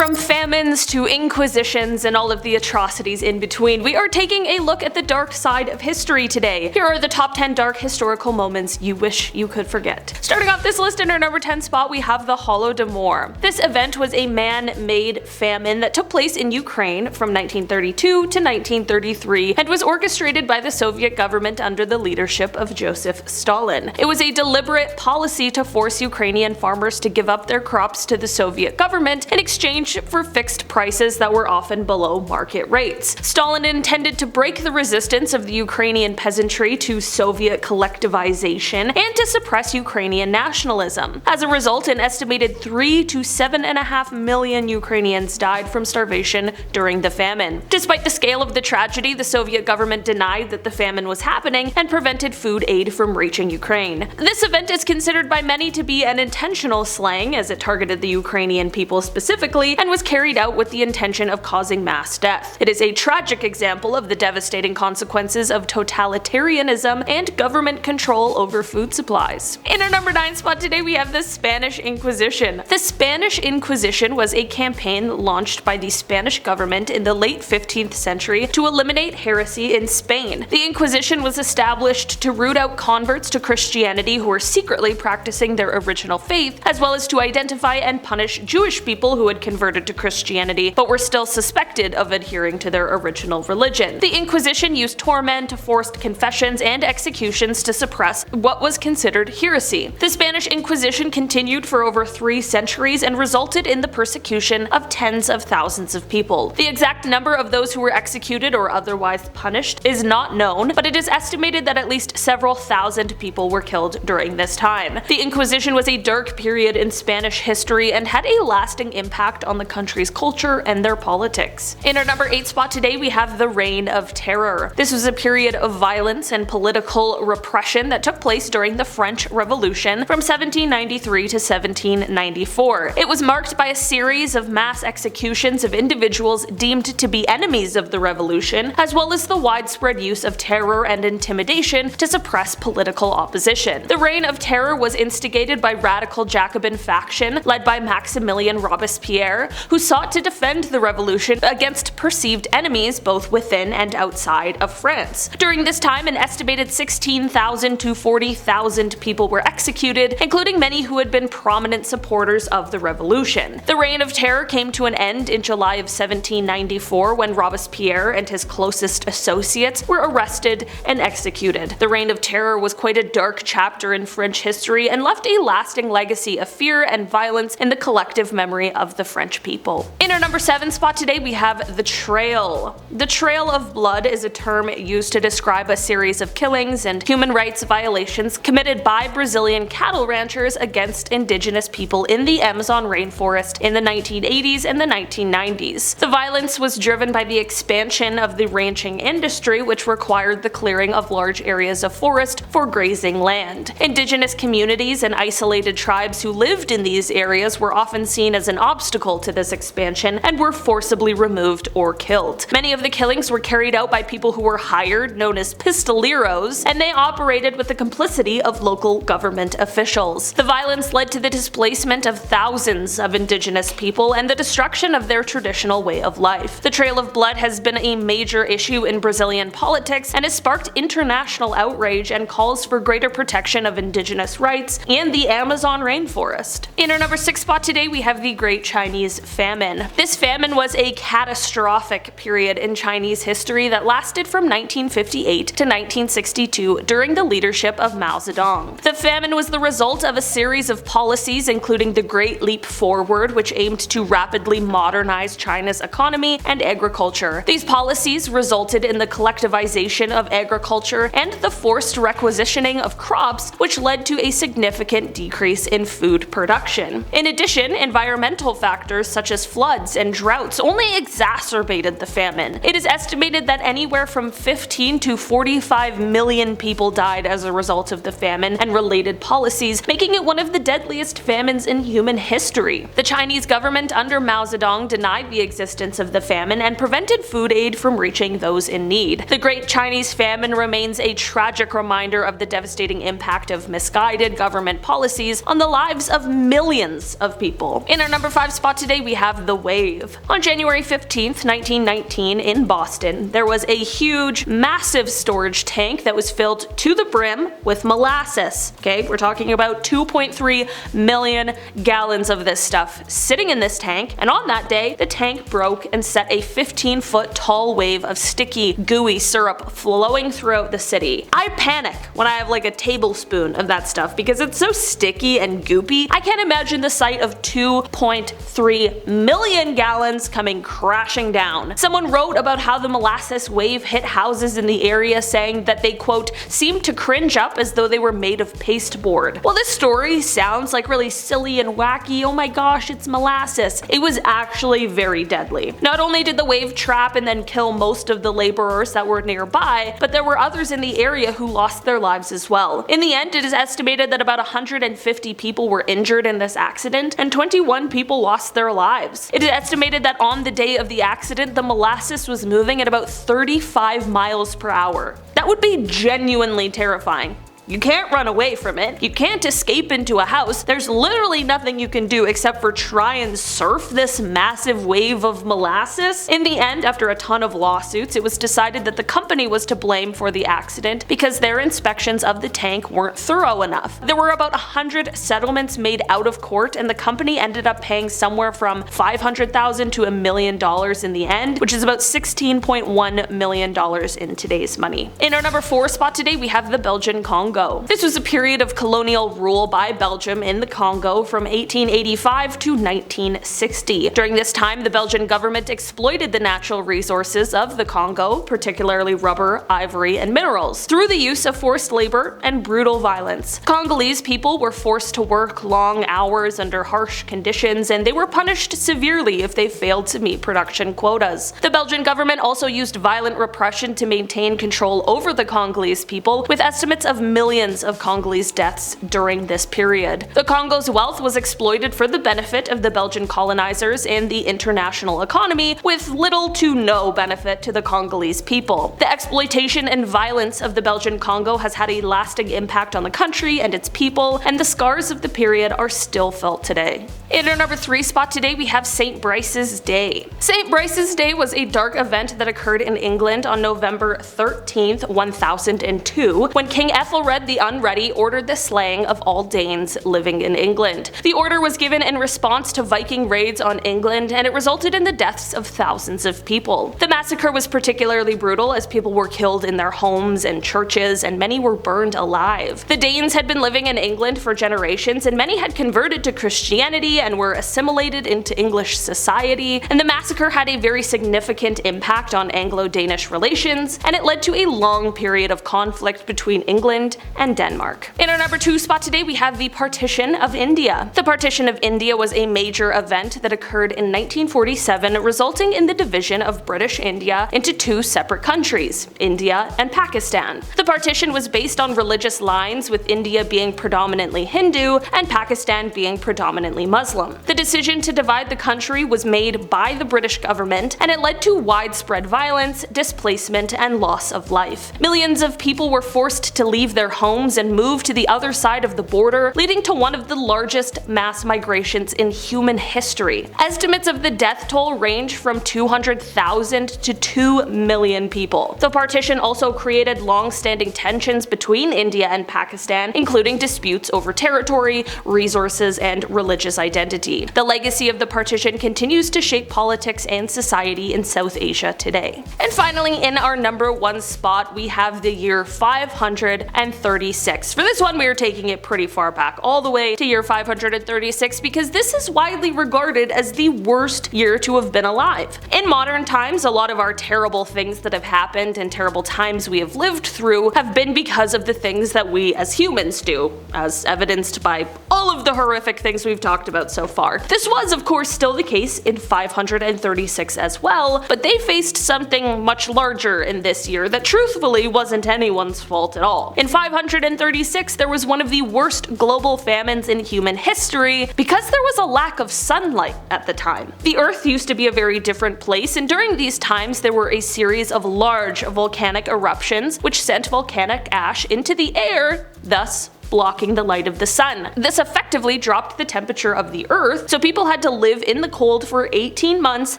From famines to inquisitions and all of the atrocities in between, we are taking a look at the dark side of history today. Here are the top 10 dark historical moments you wish you could forget. Starting off this list in our number 10 spot, we have the Holodomor. This event was a man-made famine that took place in Ukraine from 1932 to 1933 and was orchestrated by the Soviet government under the leadership of Joseph Stalin. It was a deliberate policy to force Ukrainian farmers to give up their crops to the Soviet government in exchange for fixed prices that were often below market rates. Stalin intended to break the resistance of the Ukrainian peasantry to Soviet collectivization and to suppress Ukrainian nationalism. As a result, an estimated 3 to 7.5 million Ukrainians died from starvation during the famine. Despite the scale of the tragedy, the Soviet government denied that the famine was happening and prevented food aid from reaching Ukraine. This event is considered by many to be an intentional slaying, as it targeted the Ukrainian people specifically and was carried out with the intention of causing mass death. It is a tragic example of the devastating consequences of totalitarianism and government control over food supplies. In our number 9 spot today, we have the Spanish Inquisition. The Spanish Inquisition was a campaign launched by the Spanish government in the late 15th century to eliminate heresy in Spain. The Inquisition was established to root out converts to Christianity who were secretly practicing their original faith, as well as to identify and punish Jewish people who had converted to Christianity but were still suspected of adhering to their original religion. The Inquisition used torment, forced confessions, and executions to suppress what was considered heresy. The Spanish Inquisition continued for over 3 centuries and resulted in the persecution of tens of thousands of people. The exact number of those who were executed or otherwise punished is not known, but it is estimated that at least several thousand people were killed during this time. The Inquisition was a dark period in Spanish history and had a lasting impact on the country's culture and their politics. In our number 8 spot today, we have the Reign of Terror. This was a period of violence and political repression that took place during the French Revolution from 1793 to 1794. It was marked by a series of mass executions of individuals deemed to be enemies of the revolution, as well as the widespread use of terror and intimidation to suppress political opposition. The Reign of Terror was instigated by radical Jacobin faction led by Maximilien Robespierre, who sought to defend the revolution against perceived enemies both within and outside of France. During this time, an estimated 16,000 to 40,000 people were executed, including many who had been prominent supporters of the revolution. The Reign of Terror came to an end in July of 1794 when Robespierre and his closest associates were arrested and executed. The Reign of Terror was quite a dark chapter in French history and left a lasting legacy of fear and violence in the collective memory of the French people. In our number 7 spot today, we have the Trail. The Trail of Blood is a term used to describe a series of killings and human rights violations committed by Brazilian cattle ranchers against indigenous people in the Amazon rainforest in the 1980s and the 1990s. The violence was driven by the expansion of the ranching industry, which required the clearing of large areas of forest for grazing land. Indigenous communities and isolated tribes who lived in these areas were often seen as an obstacle to this expansion and were forcibly removed or killed. Many of the killings were carried out by people who were hired, known as pistoleros, and they operated with the complicity of local government officials. The violence led to the displacement of thousands of indigenous people and the destruction of their traditional way of life. The Trail of Blood has been a major issue in Brazilian politics and has sparked international outrage and calls for greater protection of indigenous rights and the Amazon rainforest. In our number 6 spot today, we have the Great Chinese Famine. This famine was a catastrophic period in Chinese history that lasted from 1958 to 1962 during the leadership of Mao Zedong. The famine was the result of a series of policies including the Great Leap Forward, which aimed to rapidly modernize China's economy and agriculture. These policies resulted in the collectivization of agriculture and the forced requisitioning of crops, which led to a significant decrease in food production. In addition, environmental factors such as floods and droughts only exacerbated the famine. It is estimated that anywhere from 15 to 45 million people died as a result of the famine and related policies, making it one of the deadliest famines in human history. The Chinese government under Mao Zedong denied the existence of the famine and prevented food aid from reaching those in need. The Great Chinese Famine remains a tragic reminder of the devastating impact of misguided government policies on the lives of millions of people. In our number 5 spot today, today we have the wave. On January 15th, 1919 in Boston, there was a huge, massive storage tank that was filled to the brim with molasses. Okay, we're talking about 2.3 million gallons of this stuff sitting in this tank, and on that day, the tank broke and set a 15-foot tall wave of sticky, gooey syrup flowing throughout the city. I panic when I have like a tablespoon of that stuff because it's so sticky and goopy. I can't imagine the sight of 2.3 million gallons coming crashing down. Someone wrote about how the molasses wave hit houses in the area, saying that they, quote, seemed to cringe up as though they were made of pasteboard. While this story sounds like really silly and wacky, oh my gosh, it's molasses, it was actually very deadly. Not only did the wave trap and then kill most of the laborers that were nearby, but there were others in the area who lost their lives as well. In the end, it is estimated that about 150 people were injured in this accident, and 21 people lost their lives. It is estimated that on the day of the accident, the molasses was moving at about 35 miles per hour. That would be genuinely terrifying. You can't run away from it. You can't escape into a house. There's literally nothing you can do except for try and surf this massive wave of molasses. In the end, after a ton of lawsuits, it was decided that the company was to blame for the accident because their inspections of the tank weren't thorough enough. There were about 100 settlements made out of court, and the company ended up paying somewhere from $500,000 to $1 million in the end, which is about $16.1 million in today's money. In our number 4 spot today, we have the Belgian Congo. This was a period of colonial rule by Belgium in the Congo from 1885 to 1960. During this time, the Belgian government exploited the natural resources of the Congo, particularly rubber, ivory, and minerals, through the use of forced labor and brutal violence. Congolese people were forced to work long hours under harsh conditions, and they were punished severely if they failed to meet production quotas. The Belgian government also used violent repression to maintain control over the Congolese people, with estimates of millions of Congolese deaths during this period. The Congo's wealth was exploited for the benefit of the Belgian colonizers and the international economy, with little to no benefit to the Congolese people. The exploitation and violence of the Belgian Congo has had a lasting impact on the country and its people, and the scars of the period are still felt today. In our number 3 spot today, we have St. Brice's Day. St. Brice's Day was a dark event that occurred in England on November 13th, 1002, when King Ethelred the Unready ordered the slaying of all Danes living in England. The order was given in response to Viking raids on England, and it resulted in the deaths of thousands of people. The massacre was particularly brutal as people were killed in their homes and churches, and many were burned alive. The Danes had been living in England for generations, and many had converted to Christianity and were assimilated into English society, and the massacre had a very significant impact on Anglo-Danish relations, and it led to a long period of conflict between England and Denmark. In our number 2 spot today, we have the Partition of India. The Partition of India was a major event that occurred in 1947, resulting in the division of British India into 2 separate countries, India and Pakistan. The partition was based on religious lines, with India being predominantly Hindu and Pakistan being predominantly Muslim. The decision to divide the country was made by the British government, and it led to widespread violence, displacement, and loss of life. Millions of people were forced to leave their homes and move to the other side of the border, leading to one of the largest mass migrations in human history. Estimates of the death toll range from 200,000 to 2 million people. The partition also created long-standing tensions between India and Pakistan, including disputes over territory, resources, and religious identity. The legacy of the partition continues to shape politics and society in South Asia today. And finally, in our number 1 spot, we have the year 536. For this one, we are taking it pretty far back, all the way to year 536, because this is widely regarded as the worst year to have been alive. In modern times, a lot of our terrible things that have happened and terrible times we have lived through have been because of the things that we as humans do, as evidenced by all of the horrific things we've talked about so far. This was, of course, still the case in 536 as well, but they faced something much larger in this year that truthfully wasn't anyone's fault at all. In 536, there was one of the worst global famines in human history because there was a lack of sunlight at the time. The Earth used to be a very different place, and during these times there were a series of large volcanic eruptions which sent volcanic ash into the air, thus blocking the light of the sun. This effectively dropped the temperature of the earth, so people had to live in the cold for 18 months,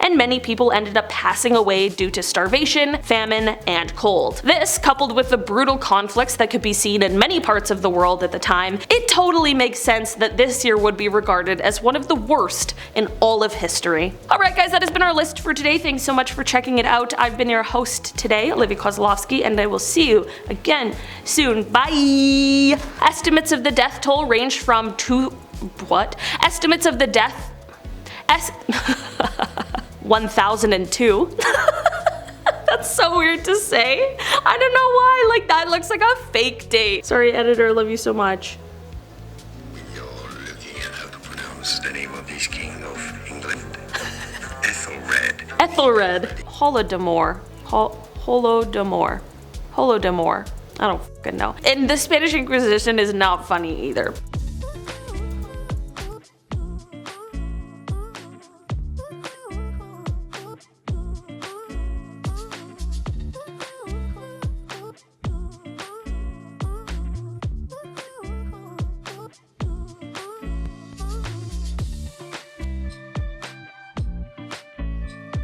and many people ended up passing away due to starvation, famine, and cold. This, coupled with the brutal conflicts that could be seen in many parts of the world at the time, it totally makes sense that this year would be regarded as one of the worst in all of history. Alright guys, that has been our list for today. Thanks so much for checking it out. I've been your host today, Olivia Kozlowski, and I will see you again soon. Bye! Estimates of the death toll range from Estimates of the death 1002. That's so weird to say. I don't know why, like that looks like a fake date. Sorry editor, love you so much. You're looking at how to pronounce the name of this king of England. Ethelred. Ethelred. Holodomor. Holodomor. Holodomor. I don't fucking know. And the Spanish Inquisition is not funny either.